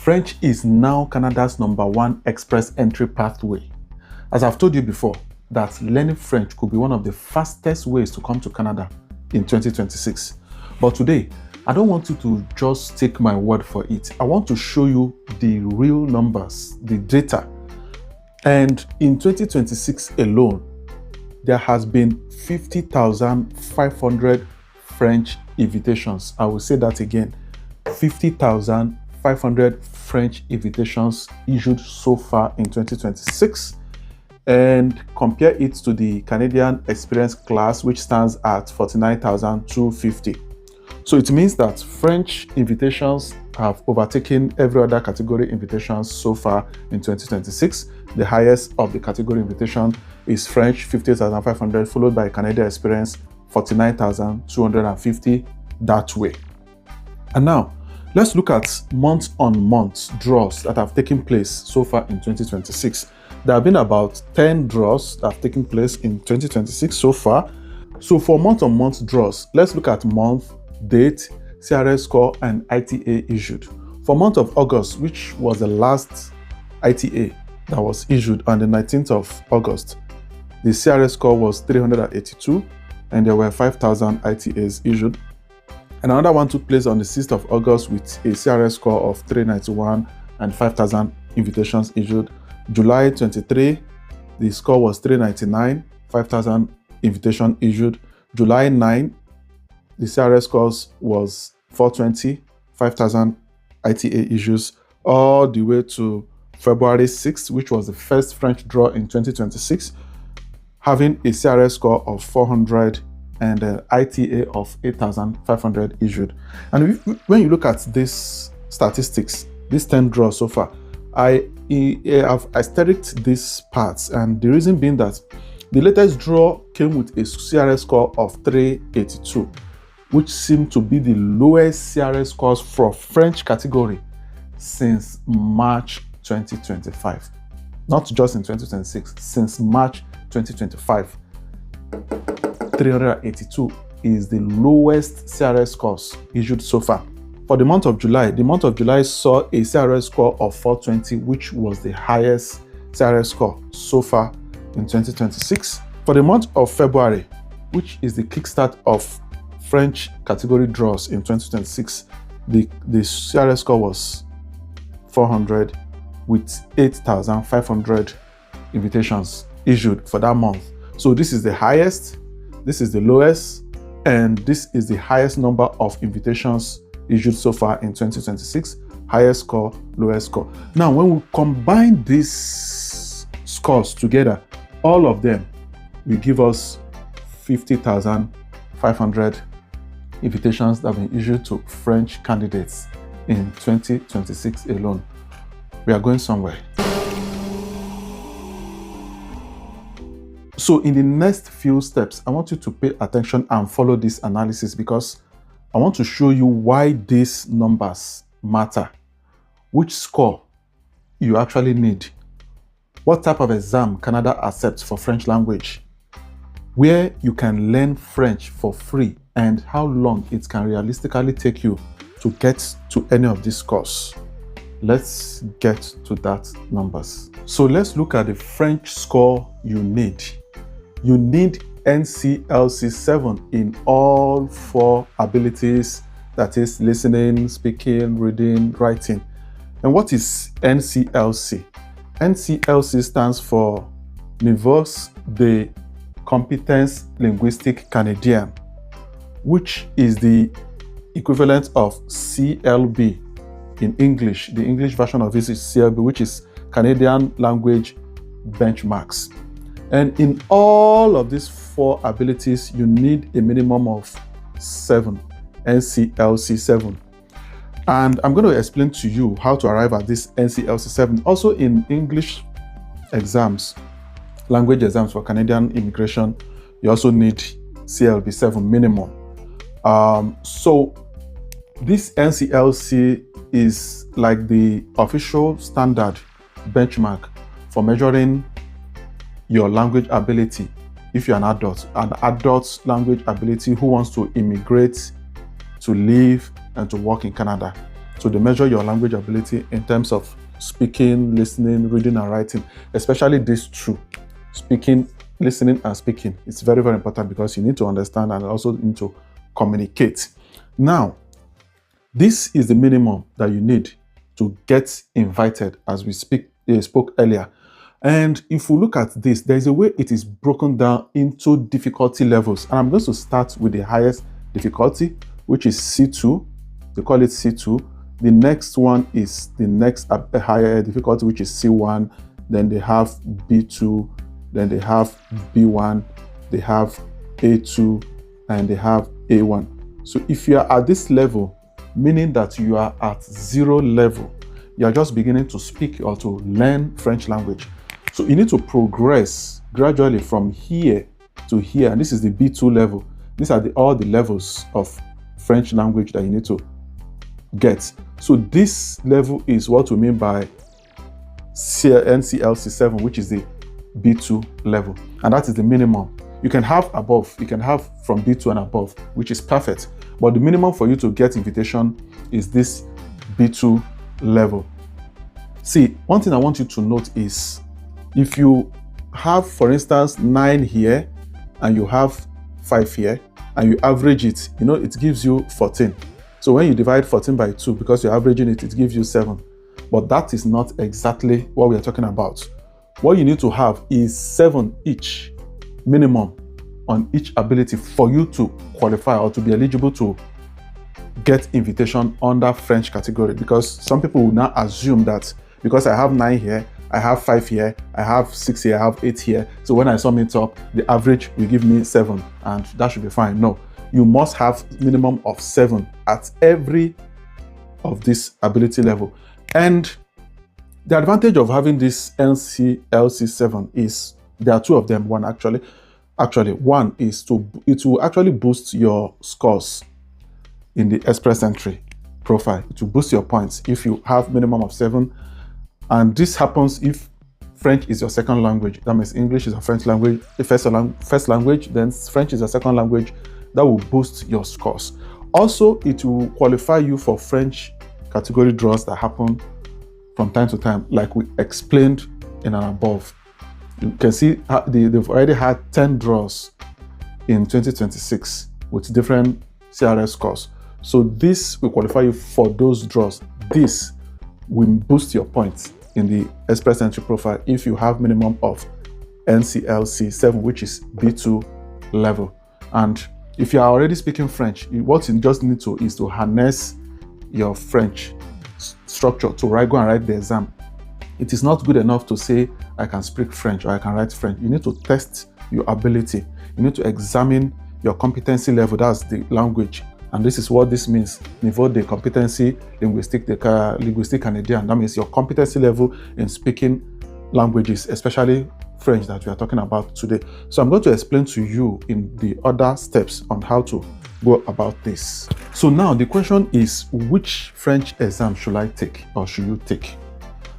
French is now Canada's #1 express entry pathway. As I've told you before, that learning French could be one of the fastest ways to come to Canada in 2026. But today, I don't want you to just take my word for it. I want to show you the real numbers, the data. And in 2026 alone, there has been 50,500 French invitations. I will say that again. 50,500 French invitations issued so far in 2026. And compare it to the Canadian Experience class, which stands at 49,250. So it means that French invitations have overtaken every other category invitations so far in 2026. The highest of the category invitation is French, 50,500, followed by Canadian Experience, 49,250 that way. And now, let's look at month-on-month draws that have taken place so far in 2026. There have been about 10 draws that have taken place in 2026 so far. So for month-on-month draws, let's look at month, date, CRS score, and ITA issued. For month of August, which was the last ITA that was issued on the 19th of August, the CRS score was 382, and there were 5,000 ITAs issued. And another one took place on the 6th of August with a CRS score of 391 and 5,000 invitations issued. July 23, the score was 399, 5,000 invitation issued. July 9, the CRS scores was 420, 5,000 ITA issues, all the way to February 6th, which was the first French draw in 2026, having a CRS score of 400 and an ITA of 8,500 issued. And when you look at these statistics, these 10 draws so far, I have asterisked these parts, and the reason being that the latest draw came with a CRS score of 382, which seemed to be the lowest CRS scores for French category since March 2025. Not just in 2026, since March 2025. 382 is the lowest CRS scores issued so far. For the month of July saw a CRS score of 420, which was the highest CRS score so far in 2026. For the month of February, which is the kickstart of French category draws in 2026, the CRS score was 400 with 8,500 invitations issued for that month. So this is the highest, this is the lowest, and this is the highest number of invitations issued so far in 2026. Highest score, lowest score. Now, when we combine these scores together, all of them will give us 50,500 invitations that have been issued to French candidates in 2026 alone. We are going somewhere. So in the next few steps, I want you to pay attention and follow this analysis, because I want to show you why these numbers matter, which score you actually need, what type of exam Canada accepts for French language, where you can learn French for free, and how long it can realistically take you to get to any of these scores. Let's get to that numbers. So let's look at the French score you need. You need NCLC 7 in all 4 abilities, that is listening, speaking, reading, writing. And what is NCLC? NCLC stands for Niveau de Compétence Linguistique Canadien, which is the equivalent of CLB in English. The English version of this is CLB, which is Canadian Language Benchmarks. And in all of these 4 abilities, you need a minimum of 7, NCLC 7. And I'm going to explain to you how to arrive at this NCLC 7. Also in English exams, language exams for Canadian immigration, you also need CLB 7 minimum. So this NCLC is like the official standard benchmark for measuring your language ability. If you're an adult language ability who wants to immigrate, to live, and to work in Canada. So they measure your language ability in terms of speaking, listening, reading, and writing, especially these two, speaking, listening, and speaking. It's very, very important because you need to understand and also need to communicate. Now, this is the minimum that you need to get invited, as we spoke earlier. And if we look at this, there's a way it is broken down into difficulty levels. And I'm going to start with the highest difficulty, which is C2. They call it C2. The next one is the next higher difficulty, which is C1. Then they have B2. Then they have B1. They have A2. And they have A1. So if you are at this level, meaning that you are at 0 level, you are just beginning to speak or to learn French language. So you need to progress gradually from here to here. And this is the B2 level. These are all the levels of French language that you need to get. So this level is what we mean by NCLC 7, which is the B2 level. And that is the minimum. You can have above, you can have from B2 and above, which is perfect. But the minimum for you to get invitation is this B2 level. See, one thing I want you to note is if you have, for instance, 9 here and you have 5 here and you average it, it gives you 14. So when you divide 14 by 2, because you're averaging it, it gives you 7. But that is not exactly what we are talking about. What you need to have is 7 each minimum on each ability for you to qualify or to be eligible to get invitation under French category. Because some people will now assume that because I have 9 here, I have 5 here, I have 6 here, I have 8 here. So when I sum it up, the average will give me 7 and that should be fine. No, you must have minimum of 7 at every of this ability level. And the advantage of having this NCLC 7 is there are 2 of them. One one is it will actually boost your scores in the express entry profile. It will boost your points if you have minimum of 7. And this happens if French is your second language. That means English is a French language, first language, then French is a second language. That will boost your scores. Also, it will qualify you for French category draws that happen from time to time, like we explained in and above. You can see they've already had 10 draws in 2026 with different CRS scores. So this will qualify you for those draws. This will boost your points in the express entry profile if you have minimum of NCLC 7, which is B2 level. And if you are already speaking French, what you just need to is to harness your French structure to go and write the exam. It is not good enough to say I can speak French or I can write French. You need to test your ability. You need to examine your competency level. That's the language. And this is what this means. Niveau de competency linguistique Canadian. That means your competency level in speaking languages, especially French that we are talking about today. So I'm going to explain to you in the other steps on how to go about this. So now the question is, which French exam should I take or should you take?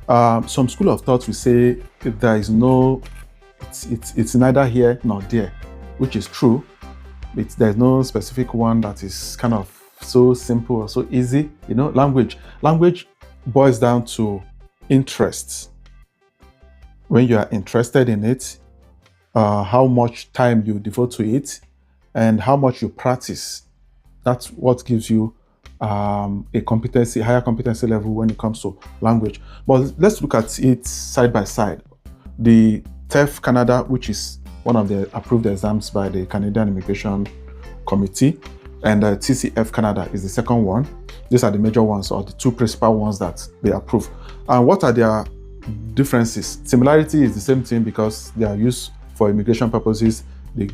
Some school of thought will say there is no, it's neither here nor there, which is true. There's no specific one that is kind of so simple or so easy. Language boils down to interests. When you are interested in it, how much time you devote to it, and how much you practice. That's what gives you a higher competency level when it comes to language. But let's look at it side by side. The TEF Canada, which is one of the approved exams by the Canadian Immigration Committee, and TCF Canada is the second one. These are the major ones, or the 2 principal ones that they approve. And what are their differences? Similarity is the same thing because they are used for immigration purposes. They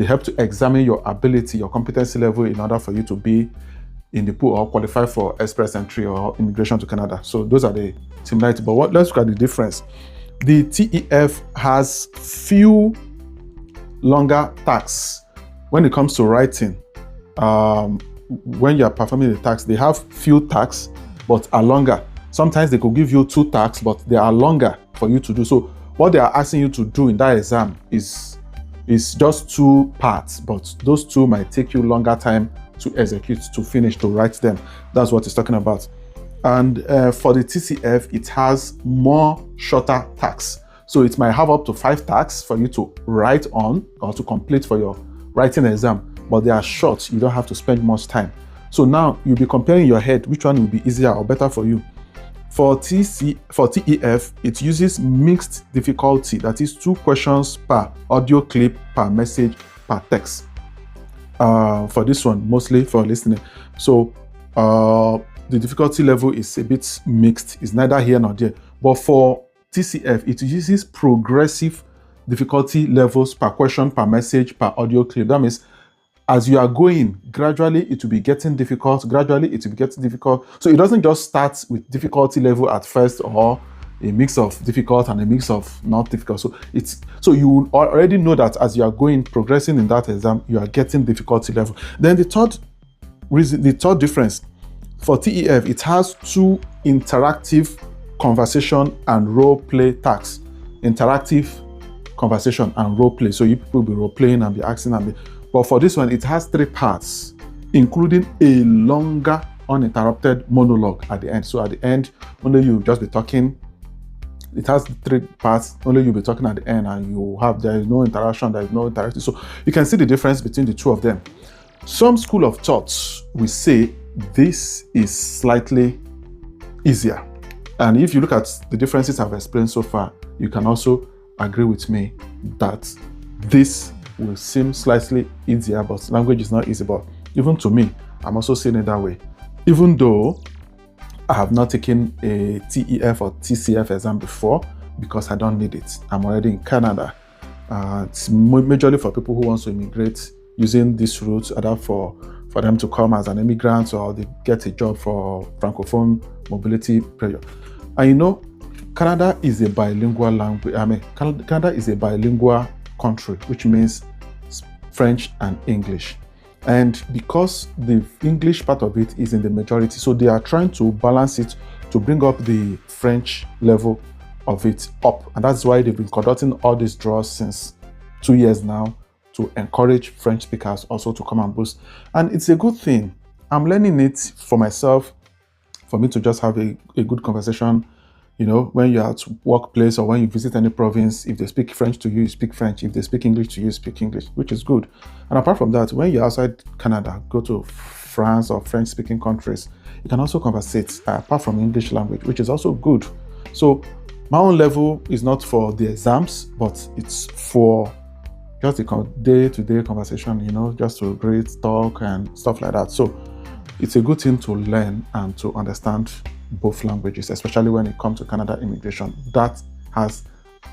help to examine your ability, your competency level in order for you to be in the pool or qualify for express entry or immigration to Canada. So those are the similarities. But let's look at the difference. The TEF has few longer tasks. When it comes to writing, when you are performing the tasks, they have few tasks but are longer. Sometimes they could give you 2 tasks, but they are longer for you to do. So what they are asking you to do in that exam is just 2 parts, but those 2 might take you longer time to execute, to finish, to write them. That's what it's talking about. And for the TCF, it has more shorter tasks. So it might have up to 5 tasks for you to write on or to complete for your writing exam, but they are short. You don't have to spend much time. So now you'll be comparing in your head which one will be easier or better for you. For TEF, it uses mixed difficulty, that is 2 questions per audio clip, per message, per text. For this one, mostly for listening. So the difficulty level is a bit mixed. It's neither here nor there. But for TCF, it uses progressive difficulty levels per question, per message, per audio clip. That means as you are going, gradually it will be getting difficult, gradually it will be getting difficult. So it doesn't just start with difficulty level at first, or a mix of difficult and a mix of not difficult. So you already know that as you are going, progressing in that exam, you are getting difficulty level. Then the third difference, for TEF, it has 2 interactive conversation and role play tasks. Interactive conversation and role play. So you people will be role playing and be asking but for this one, it has 3 parts, including a longer uninterrupted monologue at the end. So at the end, only you just be talking. It has 3 parts, only you'll be talking at the end, and there is no interaction, there is no interaction. So you can see the difference between the 2 of them. Some school of thought will say this is slightly easier. And if you look at the differences I've explained so far, you can also agree with me that this will seem slightly easier, but language is not easy. But even to me, I'm also seeing it that way. Even though I have not taken a TEF or TCF exam before, because I don't need it. I'm already in Canada. It's majorly for people who want to immigrate using this route, either for them to come as an immigrant, or they get a job for Francophone mobility period. And you know, Canada is a bilingual language. Canada is a bilingual country, which means French and English. And because the English part of it is in the majority, so they are trying to balance it to bring up the French level of it up. And that's why they've been conducting all these draws since 2 years now, to encourage French speakers also to come and boost. And it's a good thing. I'm learning it for myself, for me to just have a good conversation. You know, when you're at workplace or when you visit any province, if they speak French to you, you speak French. If they speak English to you, you speak English, which is good. And apart from that, when you're outside Canada, go to France or French-speaking countries, you can also conversate apart from English language, which is also good. So my own level is not for the exams, but it's for just the day-to-day conversation, you know, just to greet, talk, and stuff like that. So it's a good thing to learn and to understand both languages, especially when it comes to Canada immigration. That has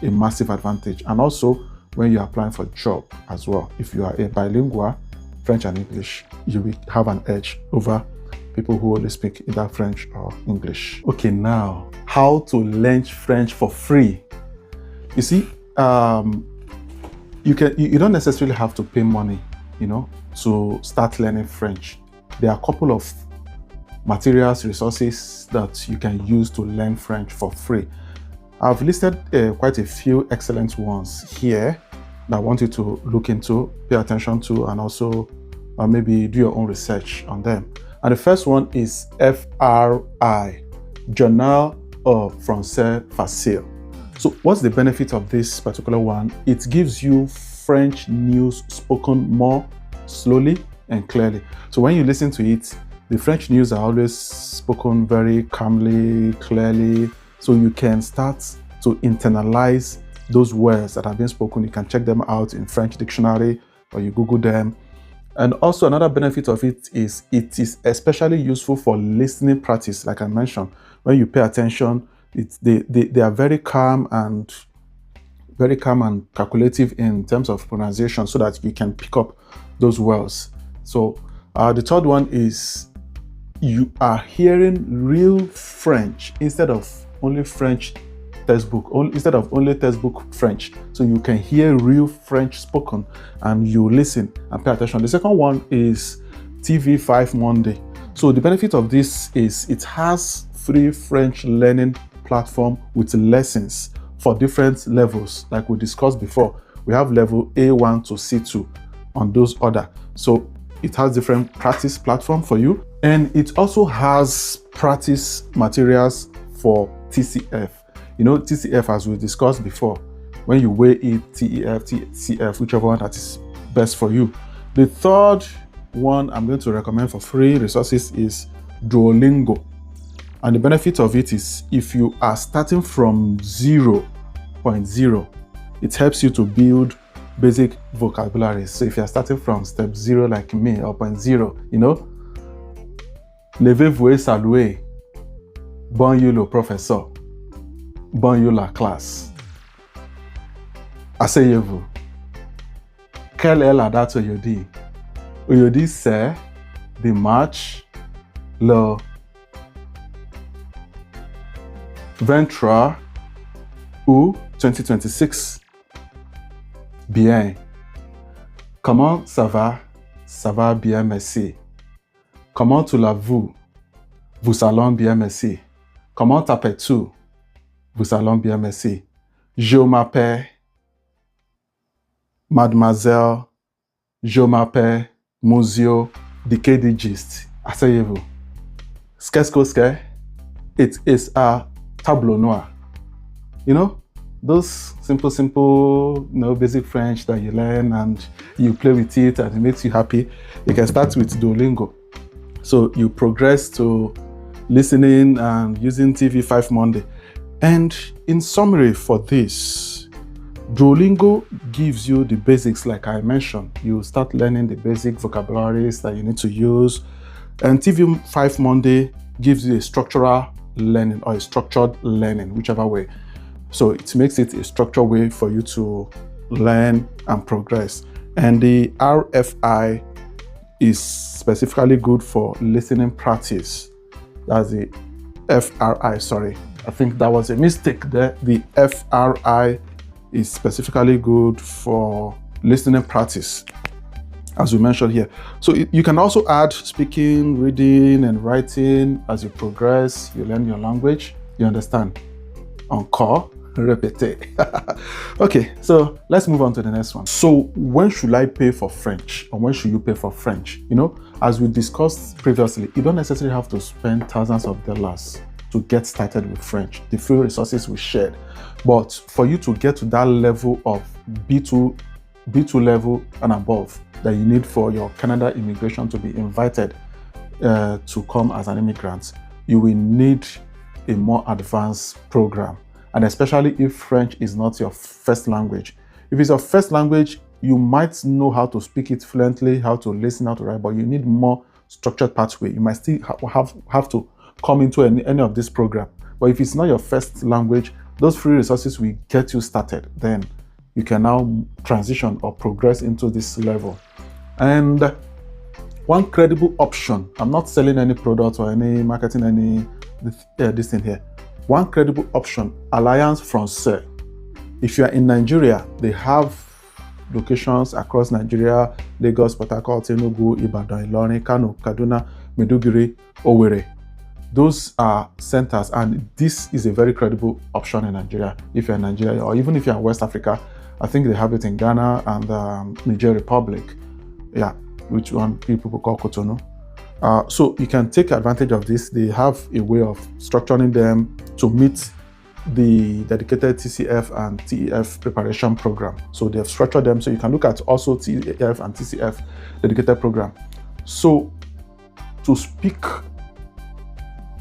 a massive advantage. And also when you're applying for a job as well, if you are a bilingual, French and English, you will have an edge over people who only speak either French or English. Okay, now how to learn French for free. You see, you don't necessarily have to pay money, you know, to start learning French. There are a couple of materials, resources that you can use to learn French for free. I've listed quite a few excellent ones here that I want you to look into, pay attention to, and also maybe do your own research on them. And the first one is FRI, Journal of Français Facile. So what's the benefit of this particular one? It gives you French news spoken more slowly and clearly. So when you listen to it, the French news are always spoken very calmly, clearly, so you can start to internalize those words that have been spoken. You can check them out in French dictionary, or you Google them. And also another benefit of it is especially useful for listening practice. Like I mentioned, when you pay attention, they are very calm and calculative in terms of pronunciation, so that you can pick up those words. So the third one is you are hearing real French instead of only French textbook, instead of only textbook French. So you can hear real French spoken and you listen and pay attention. The second one is TV5 Monde. So the benefit of this is it has free French learning platform with lessons for different levels. Like we discussed before, we have level A1 to C2 on those order. So it has different practice platform for you, and it also has practice materials for TCF. You know, TCF, as we discussed before, when you weigh it, TEF, TCF, whichever one that is best for you. The third one I'm going to recommend for free resources is Duolingo. And the benefit of it is if you are starting from 0.0, it helps you to build basic vocabulary. So if you're starting from step 0 like me, or 0.0, you know, levez-vous et saluez, bonjour le professeur, bonjour la classe, asseyez-vous, quelle est la date aujourd'hui? Aujourd'hui c'est dimanche le 23 août 2026. Bien. Comment ça va? Ça va bien, merci. Comment tu l'as-vous? Vous allons bien, merci. Comment t'appelles-tu? Vous allons bien, merci. Je m'appelle Mademoiselle. Je m'appelle Monsieur Dikedijist. Asseyez-vous. Qu'est-ce que c'est? It is a tableau noir. You know, those simple, you know, basic French that you learn and you play with it and it makes you happy. You can start with Duolingo. So you progress to listening and using TV5 Monde. And in summary for this, Duolingo gives you the basics like I mentioned. You start learning the basic vocabularies that you need to use. And TV5 Monde gives you a structural learning or a structured learning, whichever way. So it makes it a structured way for you to learn and progress. And the RFI is specifically good for listening practice. That's the FRI, sorry. I think that was a mistake there. The FRI is specifically good for listening practice, as we mentioned here. So you can also add speaking, reading, and writing as you progress. You learn your language, you understand. Encore, répétez. Okay, so let's move on to the next one. So when should I pay for French, or when should you pay for French? You know, as we discussed previously, you don't necessarily have to spend thousands of dollars to get started with French. The free resources we shared. But for you to get to that level of B2 level and above that you need for your Canada immigration to be invited to come as an immigrant, you will need a more advanced program. And especially if French is not your first language. If it's your first language, you might know how to speak it fluently, how to listen, how to write, but you need more structured pathway. You might still have to come into any of this program. But if it's not your first language, those free resources will get you started. Then you can now transition or progress into this level. And one credible option, I'm not selling any product or any marketing, this thing here. One credible option, Alliance Française. If you are in Nigeria, they have locations across Nigeria: Lagos, Port Harcourt, Enugu, Ibadan, Ilorin, Kano, Kaduna, Maiduguri, Owerri. Those are centers, and this is a very credible option in Nigeria. If you're in Nigeria, or even if you're in West Africa, I think they have it in Ghana and Niger Republic. Yeah, which one people call Cotonou. So you can take advantage of this. They have a way of structuring them to meet the dedicated TCF and TEF preparation program. So they have structured them so you can look at also TEF and TCF dedicated program. So to speak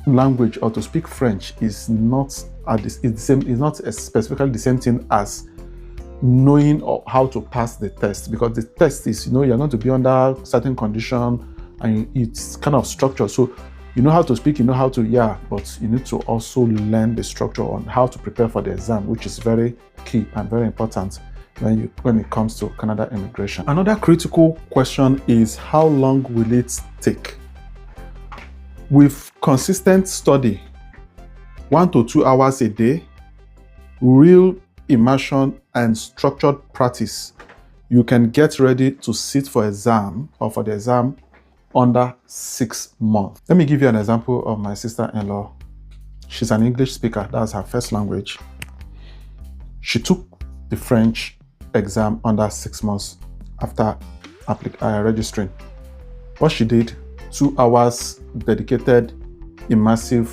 language or to speak French is not specifically the same thing as knowing or how to pass the test, because the test is, you know, you're going to be under certain condition and it's kind of structured. So you know how to speak, you know how to, but you need to also learn the structure on how to prepare for the exam, which is very key and very important when it comes to Canada immigration. Another critical question is, how long will it take? With consistent study, 1 to 2 hours a day, real immersion and structured practice, you can get ready to sit for exam or for the exam under 6 months. Let me give you an example of my sister-in-law. She's an English speaker, that's her first language. She took the French exam under 6 months after registering. What she did, 2 hours dedicated immersive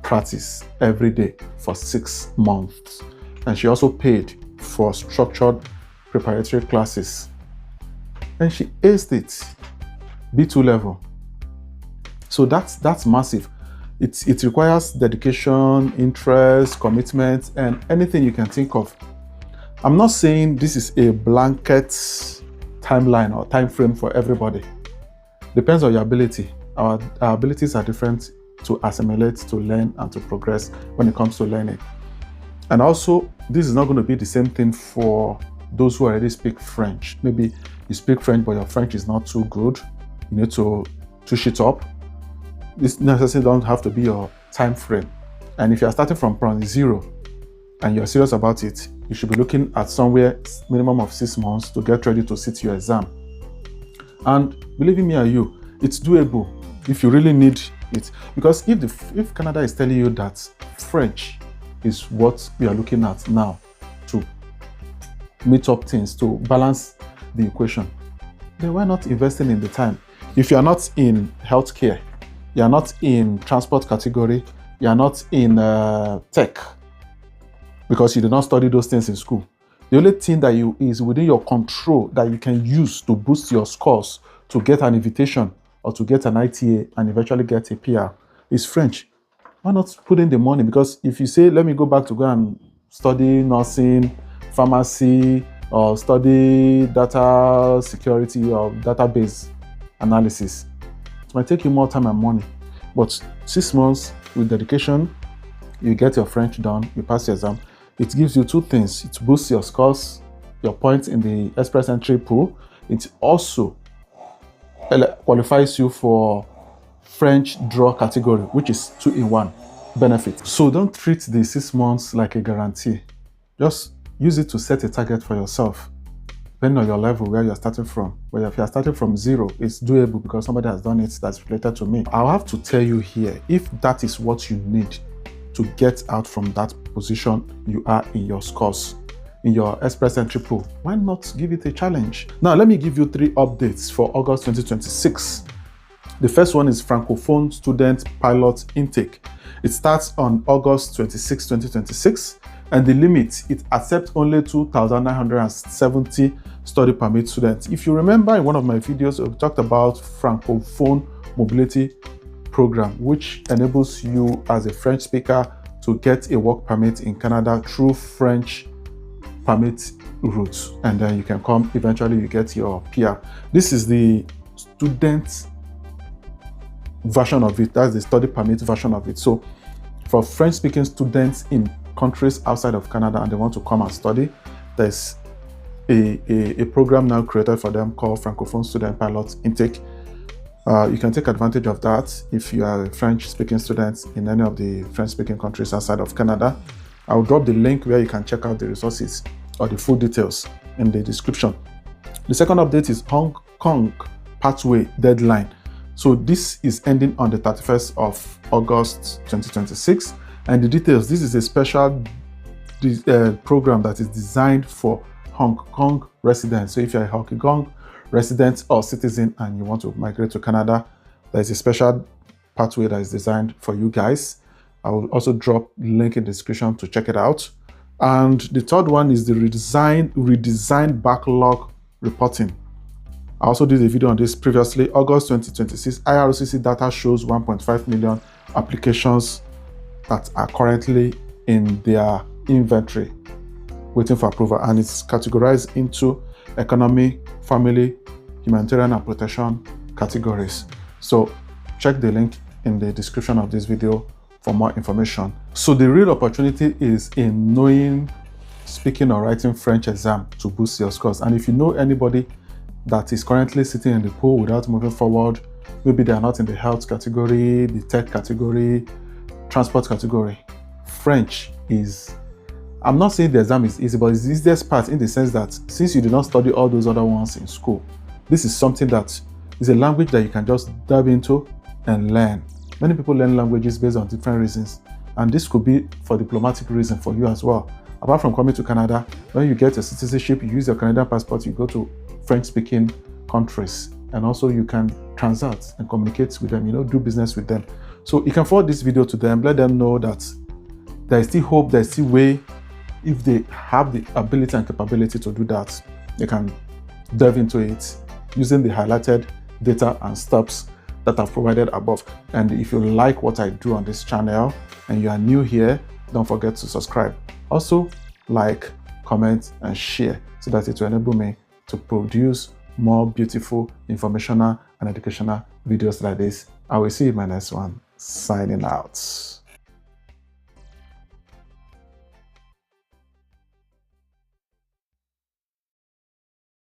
practice every day for 6 months. And she also paid for structured preparatory classes. And she aced it, B2 level. So that's massive. It requires dedication, interest, commitment, and anything you can think of. I'm not saying this is a blanket timeline or time frame for everybody. Depends on your ability. Our abilities are different to assimilate, to learn, and to progress when it comes to learning. And also, this is not going to be the same thing for those who already speak French. Maybe you speak French, but your French is not too good. You need to touch it up. This necessarily don't have to be your time frame. And if you're starting from point 0 and you're serious about it, you should be looking at somewhere minimum of 6 months to get ready to sit your exam. And believe me or you, it's doable if you really need it. Because if Canada is telling you that French is what we are looking at now to meet up things, to balance the equation, then why not investing in the time? If you are not in healthcare, you are not in transport category, you are not in tech, because you did not study those things in school. The only thing that is within your control that you can use to boost your scores, to get an invitation or to get an ITA and eventually get a PR is French. Why not put in the money? Because if you say, let me go back to go and study nursing, pharmacy, or study data security or database analysis, it might take you more time and money. But 6 months with dedication, you get your French done, you pass your exam. It gives you 2 things. It boosts your scores, your points in the express entry pool. It also qualifies you for French draw category, which is 2-in-1 benefit. So don't treat the 6 months like a guarantee. Just use it to set a target for yourself, depending on your level, where you're starting from. But if you're starting from 0, it's doable because somebody has done it that's related to me. I'll have to tell you here, if that is what you need to get out from that position you are in your scores, in your express entry pool, why not give it a challenge? Now, let me give you 3 updates for August 2026. The first one is Francophone Student Pilot Intake. It starts on August 26, 2026, and the limit, it accepts only 2,970 study permit students. If you remember in one of my videos, we talked about Francophone Mobility Program, which enables you as a French speaker to get a work permit in Canada through French permit route, and then you can come, eventually you get your PR. This is the student version of it. That's the study permit version of it. So for French speaking students in countries outside of Canada and they want to come and study, there's a program now created for them called Francophone Student Pilot Intake. You can take advantage of that if you are a French speaking student in any of the French speaking countries outside of Canada. I'll drop the link where you can check out the resources or the full details in the description. The second update is Hong Kong pathway deadline. So this is ending on the 31st of August 2026. And the details, this is a special program that is designed for Hong Kong residents. So if you're a Hong Kong resident or citizen and you want to migrate to Canada, there's a special pathway that is designed for you guys. I will also drop the link in the description to check it out. And the third one is the redesigned backlog reporting. I also did a video on this previously. August 2026, IRCC data shows 1.5 million applications that are currently in their inventory waiting for approval, and it's categorized into economy, family, humanitarian and protection categories. So check the link in the description of this video for more information. So the real opportunity is in knowing, speaking or writing French exam to boost your scores. And if you know anybody that is currently sitting in the pool without moving forward, maybe they are not in the health category, the tech category, transport category, French is, I'm not saying the exam is easy, but it's the easiest part in the sense that since you did not study all those other ones in school, this is something that is a language that you can just dive into and learn. Many people learn languages based on different reasons, and this could be for diplomatic reason for you as well. Apart from coming to Canada, when you get your citizenship, you use your Canadian passport, you go to French-speaking countries and also you can transact and communicate with them, do business with them. So you can forward this video to them, let them know that there is still hope, there's still way. If they have the ability and capability to do that, they can delve into it using the highlighted data and steps that I've provided above. And if you like what I do on this channel and you are new here, don't forget to subscribe. Also, like, comment, and share so that it will enable me to produce more beautiful, informational, and educational videos like this. I will see you in my next one. Signing out.